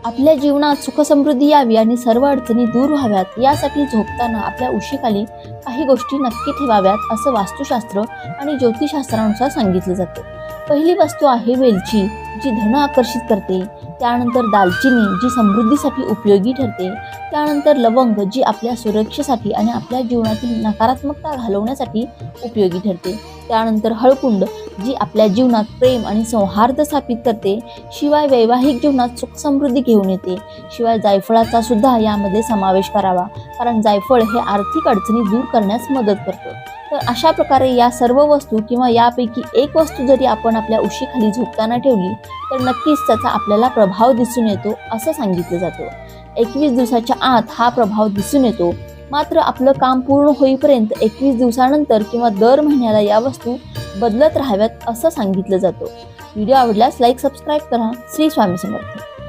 आपल्या जीवनात सुखसमृद्धी यावी आणि सर्व अडचणी दूर व्हाव्यात यासाठी झोपताना आपल्या उशीखाली काही गोष्टी नक्की ठेवाव्यात असं वास्तुशास्त्र आणि ज्योतिषशास्त्रानुसार सांगितलं जातं। पहिली वस्तू आहे वेलची, जी धन आकर्षित करते। त्यानंतर दालचिनी, जी समृद्धीसाठी उपयोगी ठरते। त्यानंतर लवंग, जी आपल्या सुरक्षेसाठी आणि आपल्या जीवनातील नकारात्मकता घालवण्यासाठी उपयोगी ठरते। त्यानंतर हळकुंड, जी आपल्या जीवनात प्रेम आणि सौहार्द स्थापित करते। शिवाय वैवाहिक जीवनात सुख समृद्धी घेऊन येते। शिवाय जायफळाचा सुद्धा यामध्ये समावेश करावा, कारण जायफळ हे आर्थिक अडचणी दूर करण्यास मदत करतं। तर अशा प्रकारे या सर्व वस्तू किंवा यापैकी एक वस्तू जरी आपण आपल्या उशीखाली झोपताना ठेवली तर नक्कीच त्याचा आपल्याला प्रभाव दिसून येतो असं सांगितलं जातं। 21 दिवसाच्या आत हा प्रभाव दिसून येतो, मात्र आपलं काम पूर्ण होईपर्यंत 21 दिवसानंतर किंवा दर महिन्याला या वस्तू बदलत राहाव्यात असं सांगितलं जातं। व्हिडिओ आवडल्यास लाईक सबस्क्राईब करा। श्री स्वामी समर्थ।